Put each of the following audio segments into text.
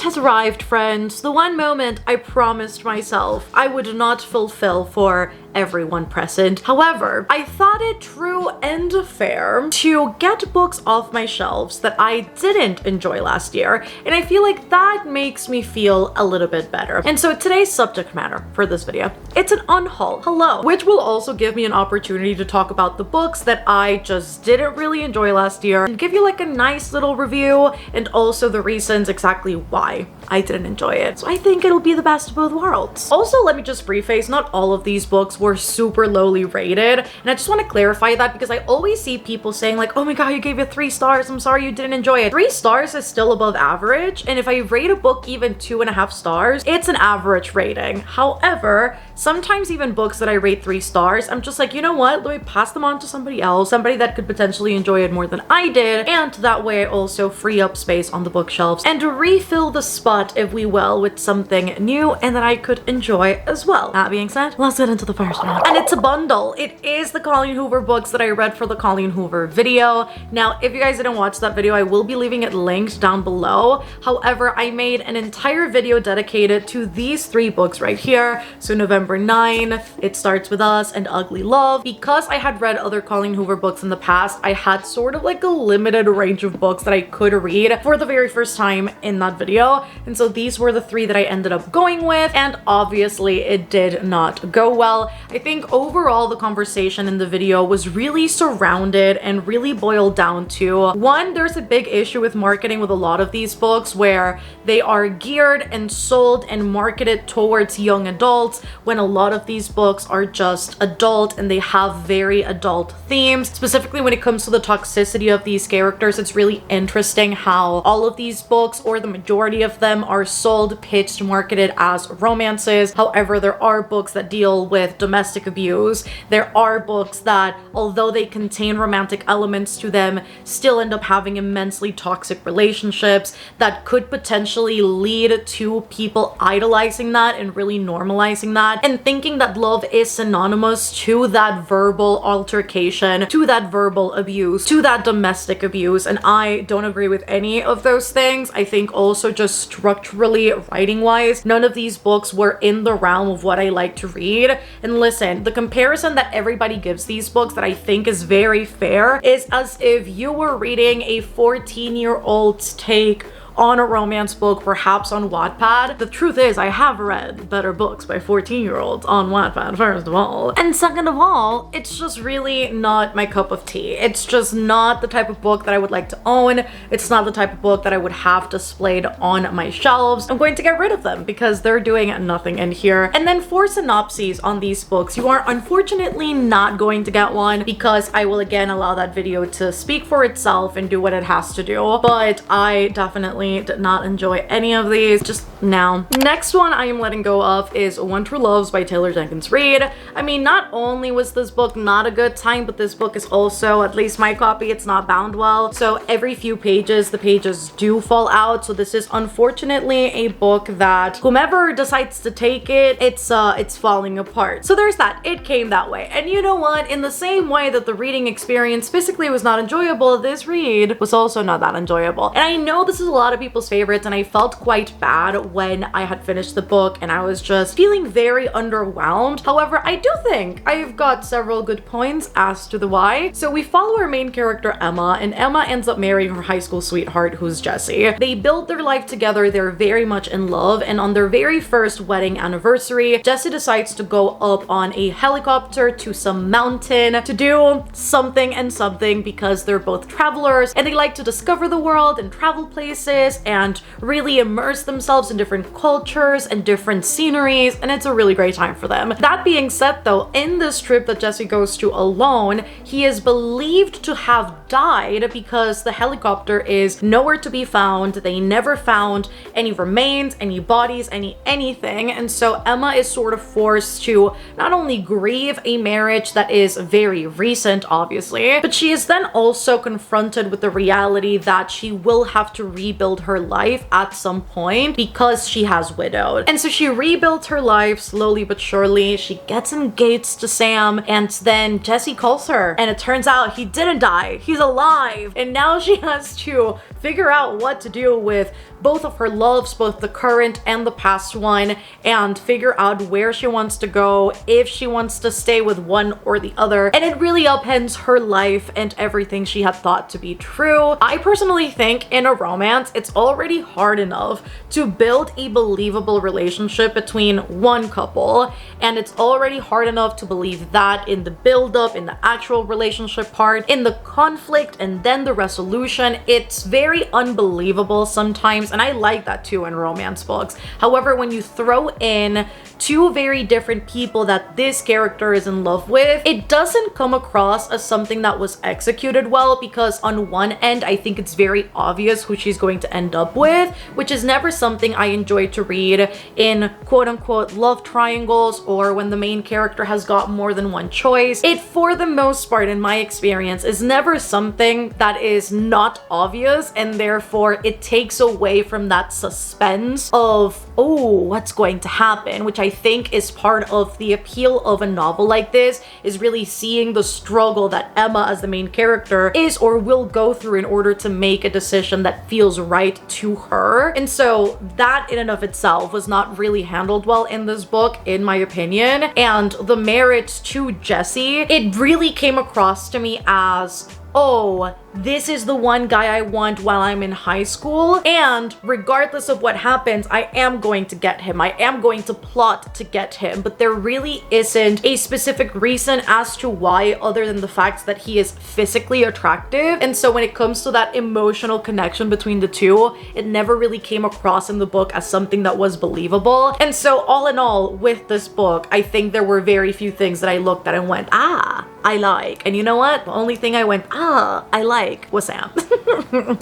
has arrived, friends. The one moment I promised myself I would not fulfill for everyone present. However, I thought it true and fair to get books off my shelves that I didn't enjoy last year, and I feel like that makes me feel a little bit better. And so today's subject matter for this video, it's an unhaul, hello, which will also give me an opportunity to talk about the books that I just didn't really enjoy last year and give you like a nice little review and also the reasons exactly why I didn't enjoy it. So I think it'll be the best of both worlds. Also, let me just preface, not all of these books were super lowly rated, and I just want to clarify that because I always see people saying like, oh my god, you gave it 3 stars, I'm sorry you didn't enjoy it. 3 stars is still above average, and if I rate a book even 2.5 stars, it's an average rating. However, sometimes even books that I rate 3 stars, I'm just like, you know what, let me pass them on to somebody else, somebody that could potentially enjoy it more than I did, and that way I also free up space on the bookshelves and refill the spot, if we will, with something new and that I could enjoy as well. That being said, let's get into the first one. And it's a bundle. It is the Colleen Hoover books that I read for the Colleen Hoover video. Now, if you guys didn't watch that video, I will be leaving it linked down below. However, I made an entire video dedicated to these 3 books right here. So November 9, It Starts With Us, and Ugly Love. Because I had read other Colleen Hoover books in the past, I had sort of like a limited range of books that I could read for the very first time in that video. And so these were the 3 that I ended up going with, and obviously it did not go well. I think overall the conversation in the video was really surrounded and really boiled down to, one, there's a big issue with marketing with a lot of these books where they are geared and sold and marketed towards young adults when a lot of these books are just adult and they have very adult themes. Specifically when it comes to the toxicity of these characters, it's really interesting how all of these books, or the majority of them, are sold, pitched, marketed as romances. However, there are books that deal with domestic abuse. There are books that, although they contain romantic elements to them, still end up having immensely toxic relationships that could potentially lead to people idolizing that and really normalizing that and thinking that love is synonymous to that verbal altercation, to that verbal abuse, to that domestic abuse. And I don't agree with any of those things. I think also just structurally, writing wise, none of these books were in the realm of what I like to read. And listen, the comparison that everybody gives these books that I think is very fair is as if you were reading a 14-year-old's take on a romance book, perhaps on Wattpad. The truth is, I have read better books by 14-year-olds on Wattpad, first of all. And second of all, it's just really not my cup of tea. It's just not the type of book that I would like to own. It's not the type of book that I would have displayed on my shelves. I'm going to get rid of them because they're doing nothing in here. And then for synopses on these books, you are unfortunately not going to get one because I will again allow that video to speak for itself and do what it has to do. But I definitely did not enjoy any of these, just now. Next one I am letting go of is One True Loves by Taylor Jenkins Reid. I mean, not only was this book not a good time, but this book is also, at least my copy, it's not bound well. So every few pages, the pages do fall out. So this is unfortunately a book that whomever decides to take it, it's falling apart. So there's that. It came that way. And you know what? In the same way that the reading experience physically was not enjoyable, this read was also not that enjoyable. And I know this is a lot of people's favorites, and I felt quite bad when I had finished the book and I was just feeling very underwhelmed. However, I do think I've got several good points as to the why. So we follow our main character Emma, and Emma ends up marrying her high school sweetheart, who's Jesse. They build their life together, they're very much in love, and on their very first wedding anniversary, Jesse decides to go up on a helicopter to some mountain to do something and something because they're both travelers and they like to discover the world and travel places and really immerse themselves in different cultures and different sceneries, and it's a really great time for them. That being said though, in this trip that Jesse goes to alone, he is believed to have died because the helicopter is nowhere to be found. They never found any remains, any bodies, anything, and so Emma is sort of forced to not only grieve a marriage that is very recent, obviously, but she is then also confronted with the reality that she will have to rebuild rebuild her life at some point because she has widowed. And so she rebuilds her life slowly but surely. She gets engaged to Sam, and then Jesse calls her, and it turns out he didn't die. He's alive. And now she has to figure out what to do with both of her loves, both the current and the past one, and figure out where she wants to go, if she wants to stay with one or the other. And it really upends her life and everything she had thought to be true. I personally think in a romance, it's already hard enough to build a believable relationship between one couple, and it's already hard enough to believe that in the build-up, in the actual relationship part, in the conflict, and then the resolution. It's very unbelievable sometimes, and I like that too in romance books. However, when you throw in two very different people that this character is in love with, it doesn't come across as something that was executed well, because on one end, I think it's very obvious who she's going to end up with, which is never something I enjoy to read in quote-unquote love triangles, or when the main character has got more than one choice. It, for the most part, in my experience, is never something that is not obvious, and therefore it takes away from that suspense of, oh, what's going to happen, which I think is part of the appeal of a novel like this, is really seeing the struggle that Emma as the main character is or will go through in order to make a decision that feels right to her. And so that in and of itself was not really handled well in this book, in my opinion. And the marriage to Jesse, it really came across to me as, oh, this is the one guy I want while I'm in high school, and regardless of what happens, I am going to get him. I am going to plot to get him, but there really isn't a specific reason as to why, other than the fact that he is physically attractive. And so when it comes to that emotional connection between the two, it never really came across in the book as something that was believable. And so all in all, with this book, I think there were very few things that I looked at and went, ah, I like. And you know what? The only thing I went, ah, I like was Sam.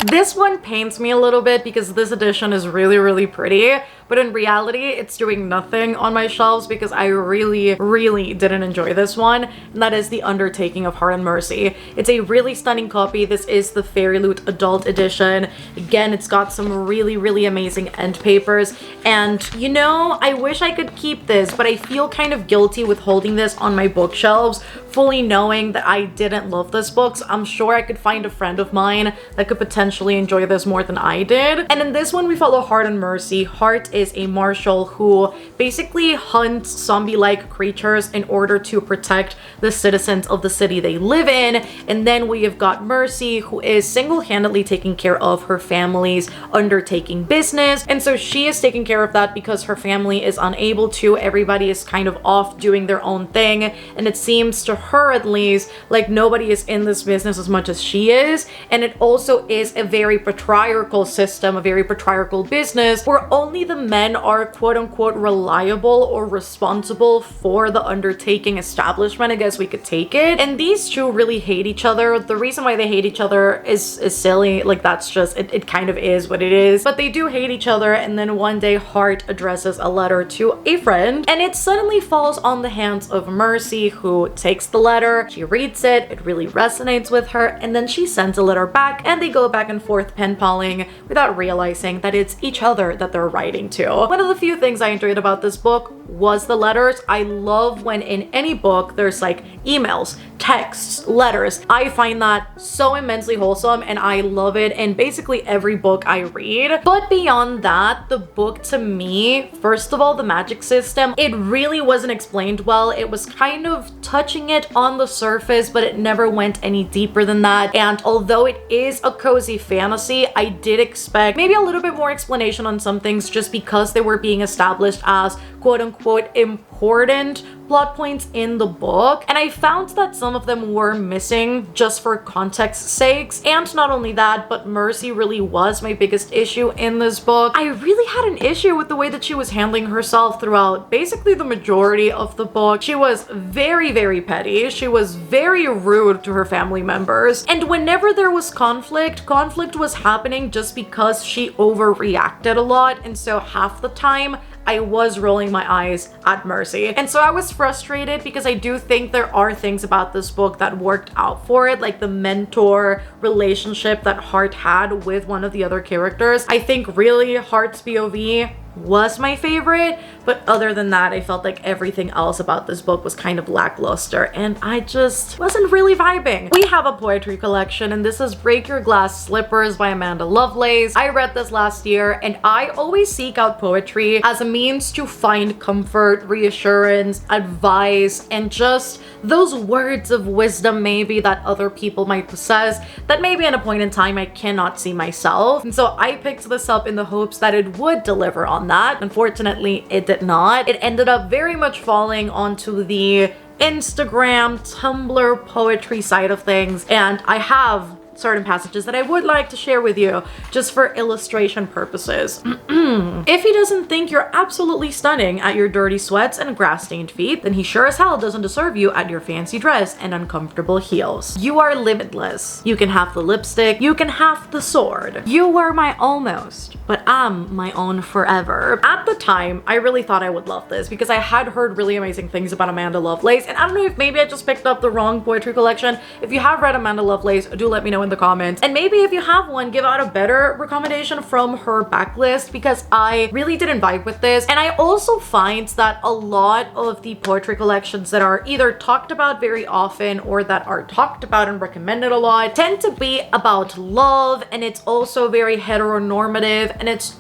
This one pains me a little bit because this edition is really, really pretty, but in reality, it's doing nothing on my shelves because I really, really didn't enjoy this one, and that is The Undertaking of Heart and Mercy. It's a really stunning copy. This is the Fairy Loot Adult Edition. Again, it's got some really, really amazing end papers, and you know, I wish I could keep this, but I feel kind of guilty with holding this on my bookshelves, fully knowing that I didn't love this book. So I'm sure I could find a friend of mine that could potentially enjoy this more than I did. And in this one, we follow Heart and Mercy. Heart is a marshal who basically hunts zombie-like creatures in order to protect the citizens of the city they live in. And then we have got Mercy, who is single-handedly taking care of her family's undertaking business. And so she is taking care of that because her family is unable to. Everybody is kind of off doing their own thing. And it seems to her, at least, like nobody is in this business as much as she is. And it also is a very patriarchal system, a very patriarchal business where only the men are quote-unquote reliable or responsible for the undertaking establishment, I guess we could take it. And these two really hate each other. The reason why they hate each other is silly. Like, that's just, it kind of is what it is. But they do hate each other, and then one day Heart addresses a letter to a friend, and it suddenly falls on the hands of Mercy, who takes the letter, she reads it, it really resonates with her, and then she sends a letter back, and they go back and forth pen paling without realizing that it's each other that they're writing to. One of the few things I enjoyed about this book was the letters. I love when in any book there's like emails, texts, letters. I find that so immensely wholesome, and I love it in basically every book I read. But beyond that, the book to me, first of all, the magic system, it really wasn't explained well. It was kind of touching it on the surface, but it never went any deeper than that. And although it is a cozy fantasy, I did expect maybe a little bit more explanation on some things just because they were being established as quote-unquote important plot points in the book, and I found that some of them were missing just for context's sakes. And not only that, but Mercy really was my biggest issue in this book. I really had an issue with the way that she was handling herself throughout basically the majority of the book. She was very, very petty. She was very rude to her family members, and whenever there was conflict was happening just because she overreacted a lot. And so half the time I was rolling my eyes at Mercy. And so I was frustrated because I do think there are things about this book that worked out for it, like the mentor relationship that Hart had with one of the other characters. I think really Hart's POV was my favorite, but other than that, I felt like everything else about this book was kind of lackluster and I just wasn't really vibing. We have a poetry collection and this is Break Your Glass Slippers by Amanda Lovelace. I read this last year and I always seek out poetry as a means to find comfort, reassurance, advice, and just those words of wisdom maybe that other people might possess that maybe at a point in time I cannot see myself. And so I picked this up in the hopes that it would deliver on that. Unfortunately, it did not. It ended up very much falling onto the Instagram, Tumblr poetry side of things, and I have certain passages that I would like to share with you just for illustration purposes. If he doesn't think you're absolutely stunning at your dirty sweats and grass-stained feet, then he sure as hell doesn't deserve you at your fancy dress and uncomfortable heels. You are limitless. You can have the lipstick, you can have the sword. You were my almost, but I'm my own forever. At the time, I really thought I would love this because I had heard really amazing things about Amanda Lovelace, and I don't know if maybe I just picked up the wrong poetry collection. If you have read Amanda Lovelace, do let me know in the comments, and maybe if you have one, give out a better recommendation from her backlist because I really didn't vibe with this. And I also find that a lot of the poetry collections that are either talked about very often or that are talked about and recommended a lot tend to be about love, and it's also very heteronormative, and it's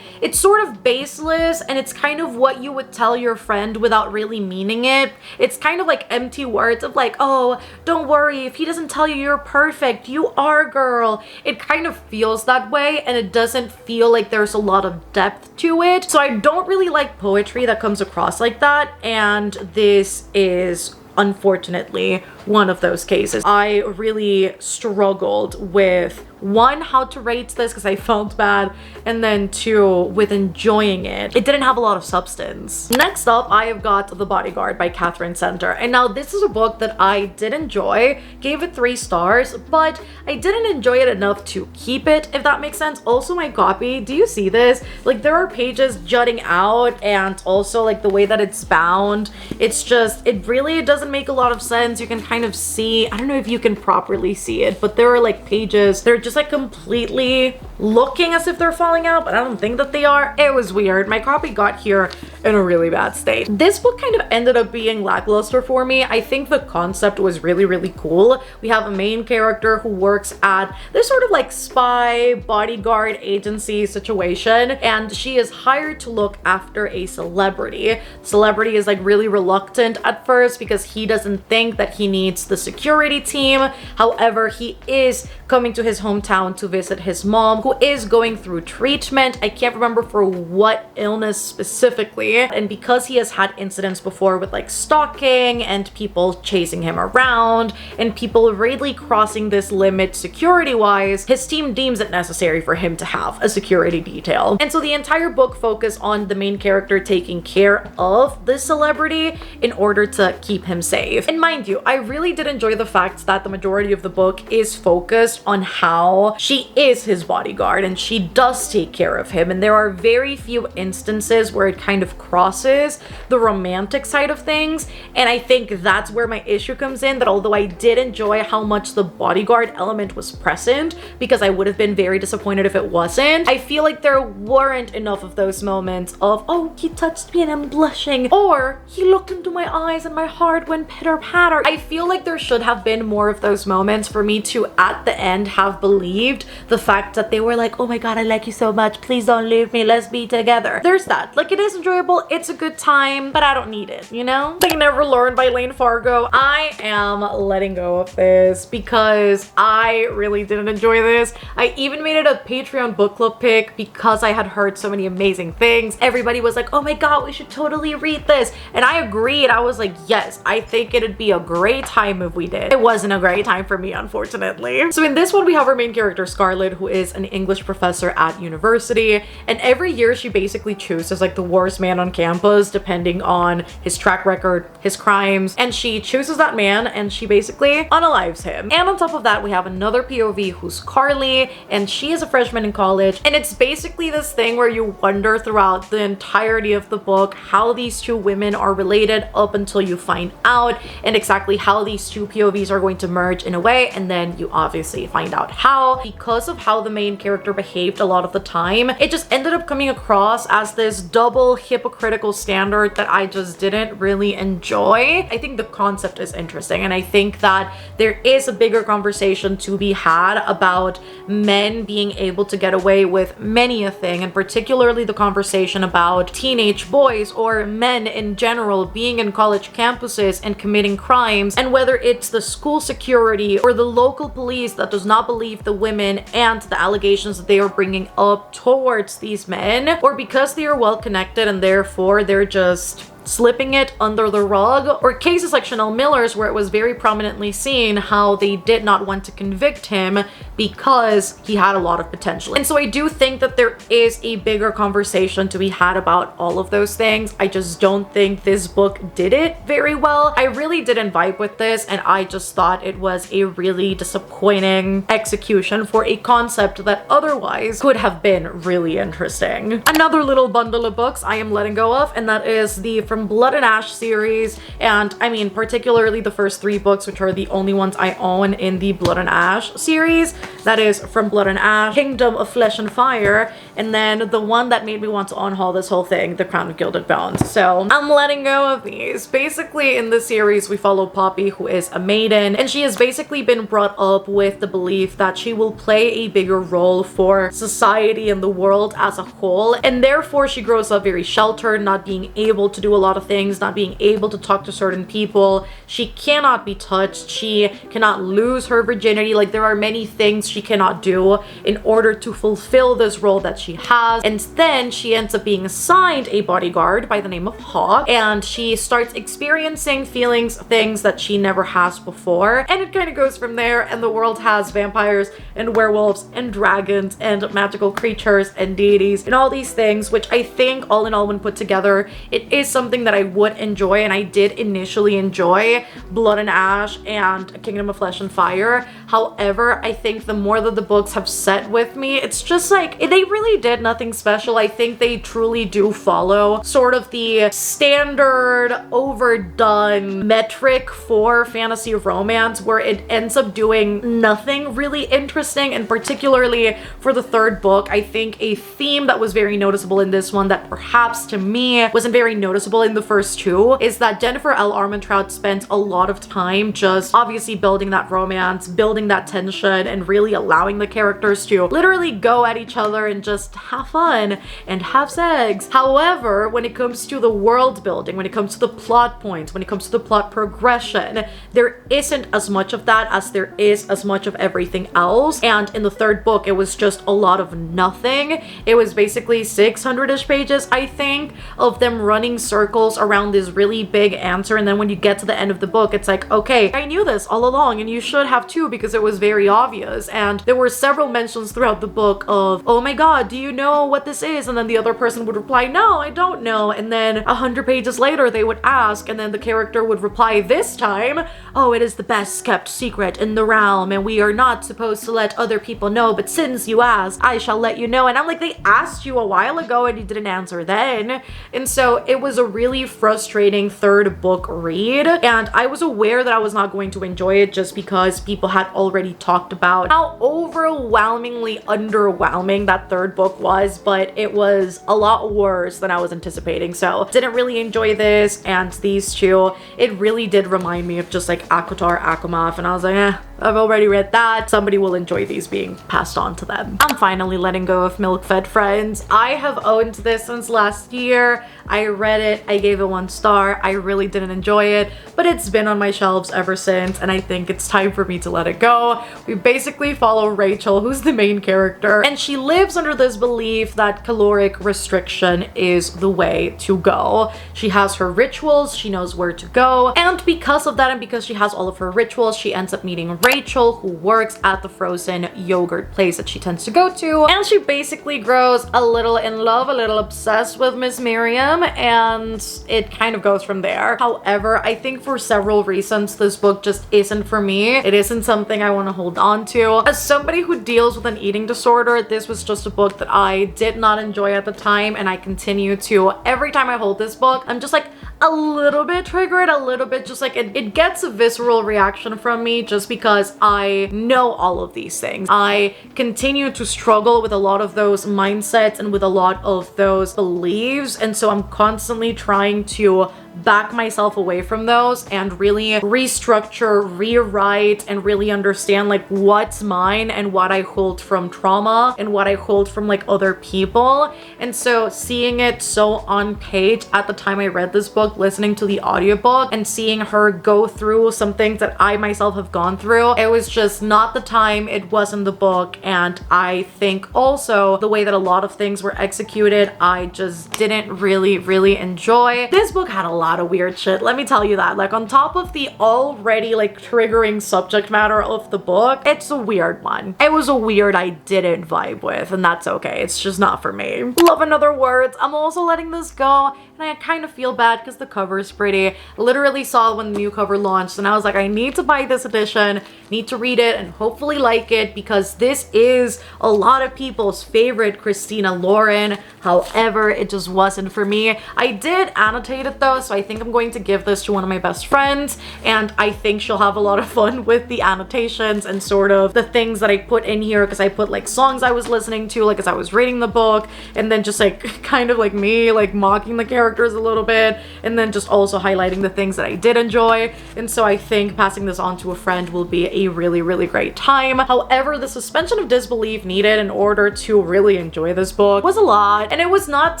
sort of baseless, and it's kind of what you would tell your friend without really meaning it. It's kind of like empty words of like, oh, don't worry, if he doesn't tell you you're perfect, you are, girl. It kind of feels that way, and it doesn't feel like there's a lot of depth to it. So I don't really like poetry that comes across like that, and this is unfortunately one of those cases. I really struggled with one, how to rate this because I felt bad, and then two, with enjoying it. It didn't have a lot of substance. Next up, I have got The Bodyguard by Catherine Center, and now this is a book that I did enjoy, gave it 3 stars, but I didn't enjoy it enough to keep it, if that makes sense. Also, my copy, do you see this? Like, there are pages jutting out, and also like the way that it's bound, it's just, it really doesn't make a lot of sense. You can kind of see, I don't know if you can properly see it, but there are like pages, they're just like completely looking as if they're falling out, but I don't think that they are. It was weird. My copy got here in a really bad state. This book kind of ended up being lackluster for me. I think the concept was really, really cool. We have a main character who works at this sort of like spy bodyguard agency situation, and she is hired to look after a celebrity. Celebrity is like really reluctant at first because he doesn't think that he needs the security team. However, he is coming to his hometown to visit his mom, who is going through treatment. I can't remember for what illness specifically. And because he has had incidents before with like stalking and people chasing him around and people really crossing this limit security wise, his team deems it necessary for him to have a security detail. And so the entire book focuses on the main character taking care of this celebrity in order to keep him safe. And mind you, I really did enjoy the fact that the majority of the book is focused on how she is his bodyguard and she does take care of him, and there are very few instances where it kind of crosses the romantic side of things. And I think that's where my issue comes in, that although I did enjoy how much the bodyguard element was present, because I would have been very disappointed if it wasn't, I feel like there weren't enough of those moments of, oh, he touched me and I'm blushing, or he looked into my eyes and my heart went pitter patter. I feel like there should have been more of those moments for me to at the end have believed the fact that they were like, oh my god, I like you so much, please don't leave me, let's be together. There's that. Like, it is enjoyable, it's a good time, but I don't need it, you know? They Never Learned by Lane Fargo. I am letting go of this because I really didn't enjoy this. I even made it a Patreon book club pick because I had heard so many amazing things. Everybody was like, oh my god, we should totally read this. And I agreed. I was like, yes, I think it'd be a great time if we did. It wasn't a great time for me, unfortunately. So in this one, we have our main character, Scarlett, who is an English professor at university, and every year she basically chooses like the worst man on campus depending on his track record, his crimes, and she chooses that man and she basically unalives him. And on top of that, we have another POV who's Carly, and she is a freshman in college, and it's basically this thing where you wonder throughout the entirety of the book how these two women are related up until you find out, and exactly how these two POVs are going to merge in a way, and then you obviously find out how. Because of how the main character behaved a lot of the time, it just ended up coming across as this double hypocritical standard that I just didn't really enjoy. I think the concept is interesting, and I think that there is a bigger conversation to be had about men being able to get away with many a thing, and particularly the conversation about teenage boys or men in general being in college campuses and committing crimes, and whether it's the school security or the local police that does not believe the women and the allegations that they are bringing up towards these men, or because they are well connected and therefore they're just slipping it under the rug, or cases like Chanel Miller's where it was very prominently seen how they did not want to convict him because he had a lot of potential. And so I do think that there is a bigger conversation to be had about all of those things. I just don't think this book did it very well. I really didn't vibe with this, and I just thought it was a really disappointing execution for a concept that otherwise could have been really interesting. Another little bundle of books I am letting go of, and that is the From Blood and Ash series, and I mean particularly the first 3 books, which are the only ones I own in the Blood and Ash series. That is From Blood and Ash, Kingdom of Flesh and Fire, and then the one that made me want to unhaul this whole thing, The Crown of Gilded Bones. So I'm letting go of these. Basically in this series we follow Poppy, who is a maiden, and she has basically been brought up with the belief that she will play a bigger role for society and the world as a whole, and therefore she grows up very sheltered, not being able to do a lot of things, not being able to talk to certain people. She cannot be touched. She cannot lose her virginity. Like, there are many things she cannot do in order to fulfill this role that she has. And then she ends up being assigned a bodyguard by the name of Hawk, and she starts experiencing things that she never has before. And it kind of goes from there, and the world has vampires and werewolves and dragons and magical creatures and deities and all these things, which I think all in all, when put together, it is something that I would enjoy, and I did initially enjoy Blood and Ash and Kingdom of Flesh and Fire. However, I think the more that the books have set with me, it's just like they really did nothing special. I think they truly do follow sort of the standard overdone metric for fantasy romance, where it ends up doing nothing really interesting. And particularly for the 3rd book, I think a theme that was very noticeable in this one that perhaps to me wasn't very noticeable in the first 2 is that Jennifer L. Armentrout spent a lot of time just obviously building that romance, building that tension, and really allowing the characters to literally go at each other and just have fun and have sex. However, when it comes to the world building, when it comes to the plot points, when it comes to the plot progression, there isn't as much of that as there is as much of everything else. And in the 3rd book, it was just a lot of nothing. It was basically 600-ish pages, I think, of them running circles around this really big answer, and then when you get to the end of the book, it's like, okay, I knew this all along, and you should have too, because it was very obvious. And there were several mentions throughout the book of, oh my god, do you know what this is? And then the other person would reply, no, I don't know. And then 100 pages later they would ask, and then the character would reply this time, oh, it is the best kept secret in the realm, and we are not supposed to let other people know, but since you asked, I shall let you know. And I'm like, they asked you a while ago and you didn't answer then. And so it was a really frustrating 3rd book read, and I was aware that I was not going to enjoy it just because people had already talked about how overwhelmingly underwhelming that 3rd book was, but it was a lot worse than I was anticipating. So didn't really enjoy this, and these 2, it really did remind me of just like ACOTAR, ACOMAF, and I was like, I've already read that. Somebody will enjoy these being passed on to them. I'm finally letting go of Milk Fed Friends. I have owned this since last year. I read it, I gave it 1 star. I really didn't enjoy it, but it's been on my shelves ever since, and I think it's time for me to let it go. We basically follow Rachel, who's the main character, and she lives under this belief that caloric restriction is the way to go. She has her rituals, she knows where to go, and because of that, and because she has all of her rituals, she ends up meeting Rachel, who works at the frozen yogurt place that she tends to go to, and she basically grows a little in love, a little obsessed with Miss Miriam, and it kind of goes from there. However, I think for several reasons this book just isn't for me. It isn't something I want to hold on to. As somebody who deals with an eating disorder, this was just a book that I did not enjoy at the time, and I continue to. Every time I hold this book, I'm just like a little bit triggered, a little bit just like it gets a visceral reaction from me just because I know all of these things. I continue to struggle with a lot of those mindsets and with a lot of those beliefs, and so I'm constantly trying to back myself away from those and really restructure, rewrite, and really understand like what's mine and what I hold from trauma and what I hold from like other people. And so seeing it so on page at the time I read this book, listening to the audiobook and seeing her go through some things that I myself have gone through, it was just not the time, it wasn't the book. And I think also the way that a lot of things were executed, I just didn't really enjoy. This book had a lot of weird shit, let me tell you that. Like on top of the already like triggering subject matter of the book, it's a weird one. It was a weird I didn't vibe with, and that's okay. It's just not for me. Love in Other Words. I'm also letting this go, and I kind of feel bad because the cover is pretty. I literally saw it when the new cover launched, and I was like, I need to buy this edition, need to read it, and hopefully like it, because this is a lot of people's favorite Christina Lauren. However, it just wasn't for me. I did annotate it though, so I think I'm going to give this to one of my best friends, and I think she'll have a lot of fun with the annotations and sort of the things that I put in here, because I put like songs I was listening to like as I was reading the book, and then just like kind of like me like mocking the characters a little bit, and then just also highlighting the things that I did enjoy. And so I think passing this on to a friend will be a really great time. However, the suspension of disbelief needed in order to really enjoy this book was a lot, and it was not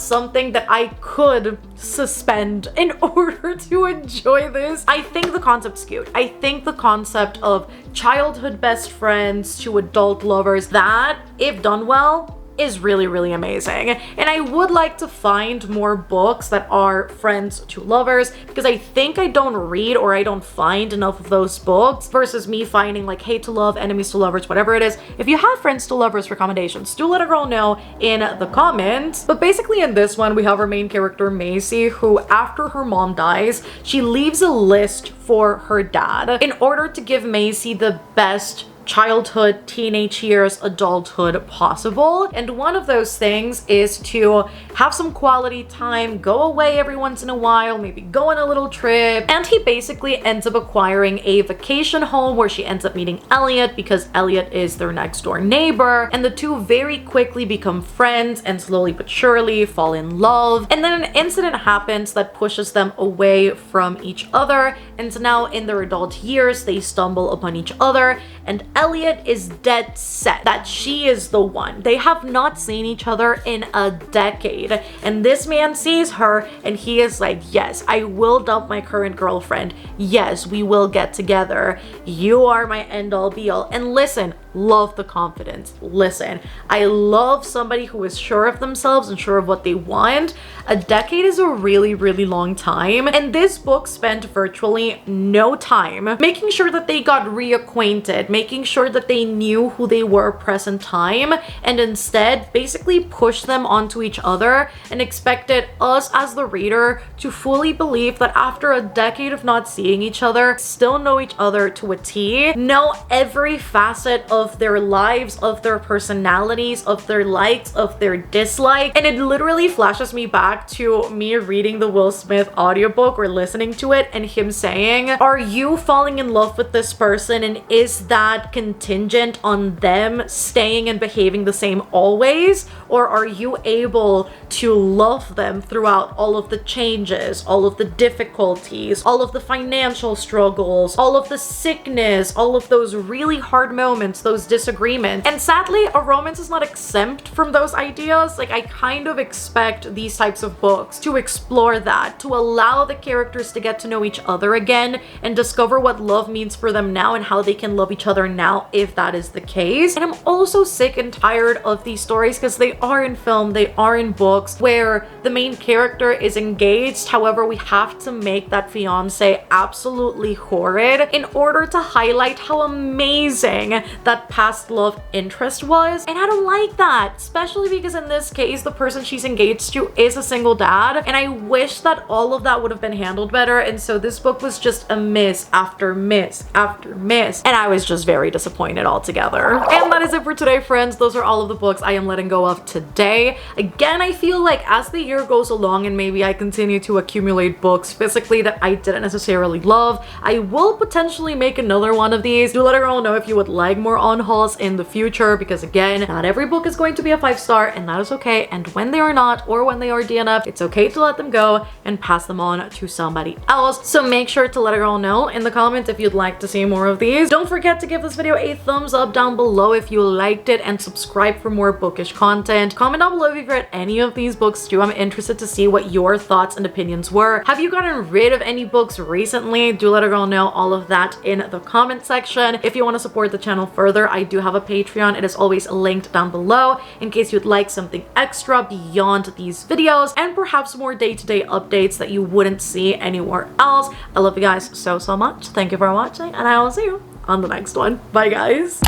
something that I could suspend in order to enjoy this. I think the concept's cute. I think the concept of childhood best friends to adult lovers, that, if done well, is really amazing. And I would like to find more books that are friends to lovers, because I think I don't read or I don't find enough of those books versus me finding like hate to love, enemies to lovers, whatever it is. If you have friends to lovers recommendations, do let a girl know in the comments. But basically in this one, we have our main character Macy, who after her mom dies, she leaves a list for her dad in order to give Macy the best childhood, teenage years, adulthood possible. And one of those things is to have some quality time, go away every once in a while, maybe go on a little trip. And he basically ends up acquiring a vacation home where she ends up meeting Elliot, because Elliot is their next door neighbor, and the two very quickly become friends and slowly but surely fall in love. And then an incident happens that pushes them away from each other, and so now in their adult years they stumble upon each other, and Elliot is dead set that she is the one. They have not seen each other in a decade, and this man sees her and he is like, yes, I will dump my current girlfriend. Yes, we will get together. You are my end all be all. And listen, love the confidence. Listen, I love somebody who is sure of themselves and sure of what they want. A decade is a really long time, and this book spent virtually no time making sure that they got reacquainted, making sure that they knew who they were present time, and instead basically pushed them onto each other and expected us as the reader to fully believe that after a decade of not seeing each other, still know each other to a T, know every facet of their lives, of their personalities, of their likes, of their dislikes. And it literally flashes me back to me reading the Will Smith audiobook or listening to it, and him saying, are you falling in love with this person, and is that contingent on them staying and behaving the same always, or are you able to love them throughout all of the changes, all of the difficulties, all of the financial struggles, all of the sickness, all of those really hard moments, those those disagreements. And sadly, a romance is not exempt from those ideas. Like, I kind of expect these types of books to explore that, to allow the characters to get to know each other again and discover what love means for them now and how they can love each other now if that is the case. And I'm also sick and tired of these stories, because they are in film, they are in books, where the main character is engaged. However, we have to make that fiance absolutely horrid in order to highlight how amazing that past love interest was. And I don't like that, especially because in this case, the person she's engaged to is a single dad. And I wish that all of that would have been handled better. And so this book was just a miss after miss after miss. And I was just very disappointed altogether. And that is it for today, friends. Those are all of the books I am letting go of today. Again, I feel like as the year goes along and maybe I continue to accumulate books physically that I didn't necessarily love, I will potentially make another one of these. Do let a girl know if you would like more unhauls in the future, because again, not every book is going to be a 5-star, and that is okay. And when they are not, or when they are DNF, it's okay to let them go and pass them on to somebody else. So make sure to let a girl know in the comments if you'd like to see more of these. Don't forget to give this video a thumbs up down below if you liked it, and subscribe for more bookish content. Comment down below if you've read any of these books too. I'm interested to see what your thoughts and opinions were. Have you gotten rid of any books recently? Do let a girl know all of that in the comment section. If you want to support the channel further, I do have a Patreon. It is always linked down below in case you'd like something extra beyond these videos, and perhaps more day-to-day updates that you wouldn't see anywhere else. I love you guys so much. Thank you for watching, and I will see you on the next one. Bye, guys.